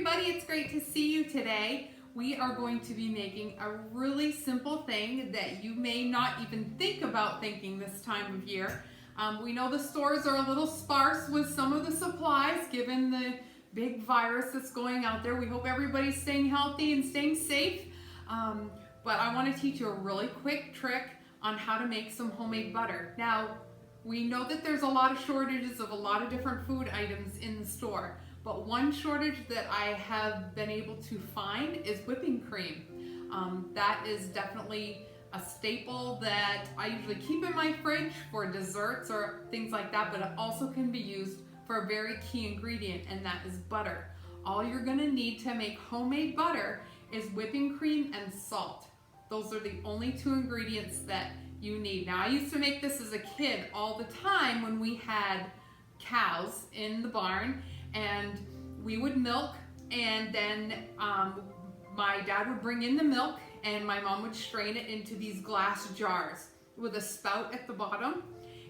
everybody, it's great to see you today. We are going to be making a really simple thing that you may not even think about thinking this time of year. We know the stores are a little sparse with some of the supplies given the big virus that's going out there. We hope everybody's staying healthy and staying safe. But I want to teach you a really quick trick on how to make some homemade butter. Now, we know that there's a lot of shortages of a lot of different food items in the store. But one shortage that I have been able to find is whipping cream. That is definitely a staple that I usually keep in my fridge for desserts or things like that, but it also can be used for a very key ingredient, and that is butter. All you're gonna need to make homemade butter is whipping cream and salt. Those are the only two ingredients that you need. Now, I used to make this as a kid all the time when we had cows in the barn, and we would milk, and then my dad would bring in the milk and my mom would strain it into these glass jars with a spout at the bottom,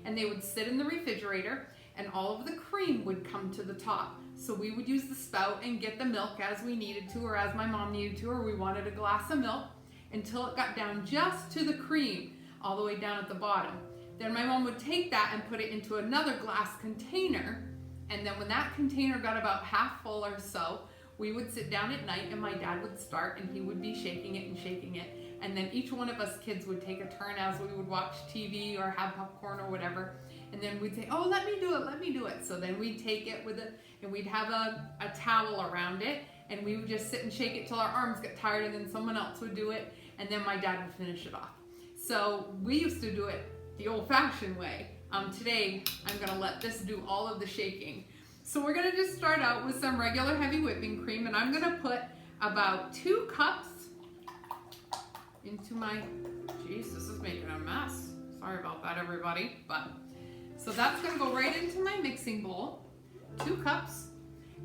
and they would sit in the refrigerator and all of the cream would come to the top. So we would use the spout and get the milk as we needed to, or as my mom needed to, or we wanted a glass of milk, until it got down just to the cream all the way down at the bottom. Then my mom would take that and put it into another glass container. And then when that container got about half full or so, we would sit down at night and my dad would start and he would be shaking it and shaking it. And then each one of us kids would take a turn as we would watch TV or have popcorn or whatever. And then we'd say, oh, let me do it, let me do it. So then we'd take it with it and we'd have a towel around it, and we would just sit and shake it till our arms got tired, and then someone else would do it, and then my dad would finish it off. So we used to do it the old-fashioned way. Today, I'm gonna let this do all of the shaking. So we're gonna just start out with some regular heavy whipping cream, and I'm gonna put about 2 cups into my, geez, this is making a mess. Sorry about that, everybody. So that's gonna go right into my mixing bowl, 2 cups.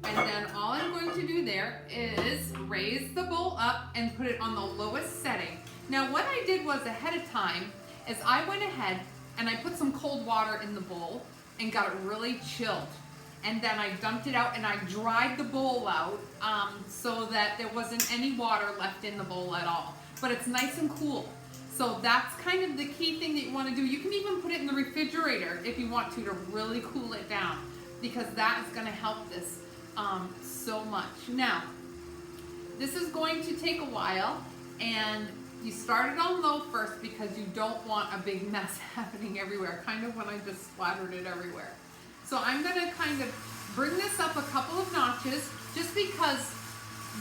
And then all I'm going to do there is raise the bowl up and put it on the lowest setting. Now what I did was ahead of time is I went ahead and I put some cold water in the bowl and got it really chilled. And then I dumped it out and I dried the bowl out so that there wasn't any water left in the bowl at all. But it's nice and cool. So that's kind of the key thing that you want to do. You can even put it in the refrigerator if you want to really cool it down, because that is going to help this so much. Now, this is going to take a while, and you start it on low first because you don't want a big mess happening everywhere, kind of when I just splattered it everywhere. So I'm going to kind of bring this up a couple of notches just because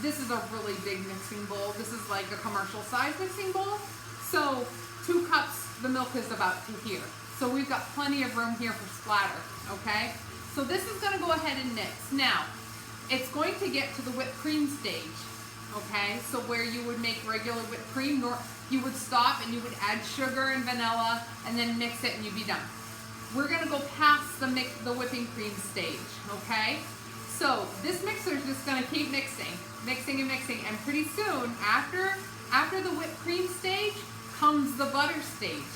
this is a really big mixing bowl. This is like a commercial size mixing bowl. So 2 cups, the milk is about to here. So we've got plenty of room here for splatter, okay? So this is going to go ahead and mix. Now, it's going to get to the whipped cream stage, okay? So where you would make regular whipped cream, you would stop and you would add sugar and vanilla and then mix it and you'd be done. We're going to go past the whipping cream stage, okay? So this mixer is just going to keep mixing and mixing, and pretty soon after the whipped cream stage comes the butter stage.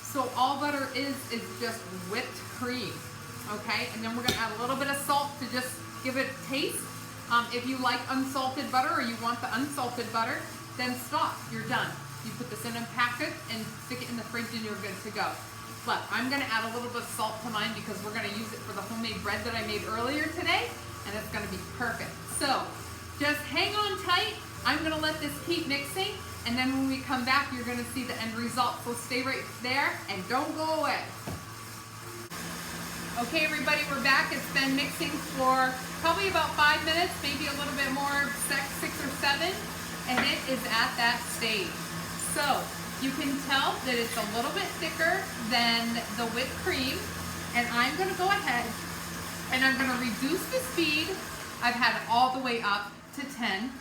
So all butter is just whipped cream, okay? And then we're gonna add a little bit of salt to just give it a taste. If you like unsalted butter or you want the unsalted butter, then stop, you're done. You put this in a packet and stick it in the fridge and you're good to go. But I'm gonna add a little bit of salt to mine because we're gonna use it for the homemade bread that I made earlier today, and it's gonna be perfect. So just hang on tight. I'm gonna let this keep mixing, and then when we come back, you're gonna see the end result. So stay right there and don't go away. Okay, everybody, we're back. It's been mixing for probably about 5 minutes, maybe a little bit more, 6 or 7, and it is at that stage. So you can tell that it's a little bit thicker than the whipped cream, and I'm gonna go ahead and I'm gonna reduce the speed. I've had it all the way up to 10.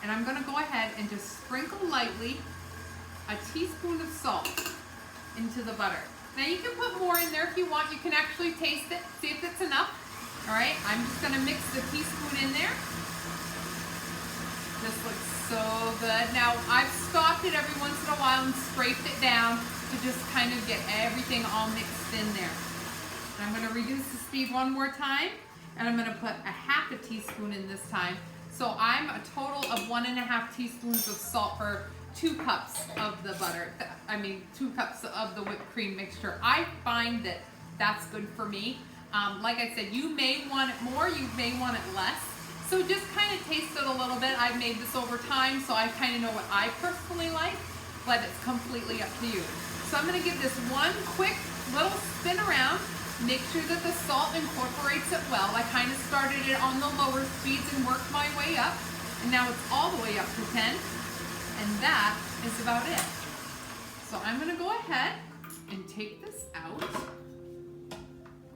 And I'm gonna go ahead and just sprinkle lightly a teaspoon of salt into the butter. Now you can put more in there if you want. You can actually taste it, see if it's enough. All right, I'm just gonna mix the teaspoon in there. This looks so good. Now I've stopped it every once in a while and scraped it down to just kind of get everything all mixed in there. And I'm gonna reduce the speed one more time, and I'm gonna put a half a teaspoon in this time. So I'm a total of 1.5 teaspoons of salt for 2 cups of the butter. 2 cups of the whipped cream mixture. I find that that's good for me. Like I said, you may want it more, you may want it less. So just kind of taste it a little bit. I've made this over time, so I kind of know what I personally like, but it's completely up to you. So I'm gonna give this one quick little spin around. Make sure that the salt incorporates it well. I kind of started it on the lower speeds and worked my way up. And now it's all the way up to 10. And that is about it. So I'm gonna go ahead and take this out.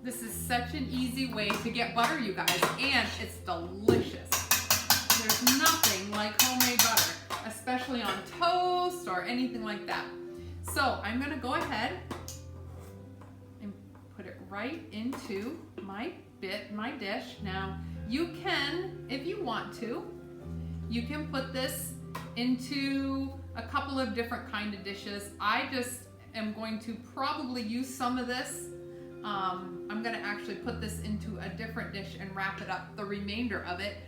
This is such an easy way to get butter, you guys, and it's delicious. There's nothing like homemade butter, especially on toast or anything like that. So I'm gonna go ahead and put it right into my dish. Now you can, if you want to, you can put this into a couple of different kind of dishes. I just am going to probably use some of this. I'm gonna actually put this into a different dish and wrap it up, the remainder of it.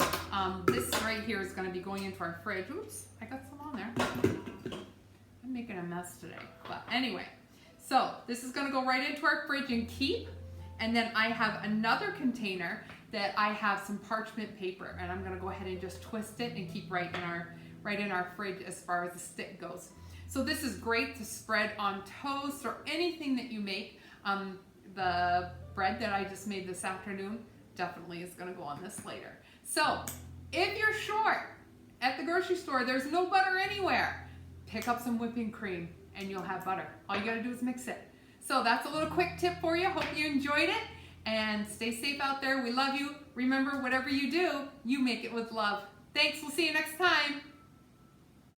This right here is gonna be going into our fridge. Oops, I got some on there. I'm making a mess today, but anyway. So this is gonna go right into our fridge and keep. And then I have another container that I have some parchment paper, and I'm gonna go ahead and just twist it and keep right in our fridge as far as the stick goes. So this is great to spread on toast or anything that you make. The bread that I just made this afternoon definitely is gonna go on this later. So if you're short at the grocery store, there's no butter anywhere, pick up some whipping cream and you'll have butter. All you gotta do is mix it. So that's a little quick tip for you. Hope you enjoyed it, and stay safe out there. We love you. Remember, whatever you do, you make it with love. Thanks, we'll see you next time.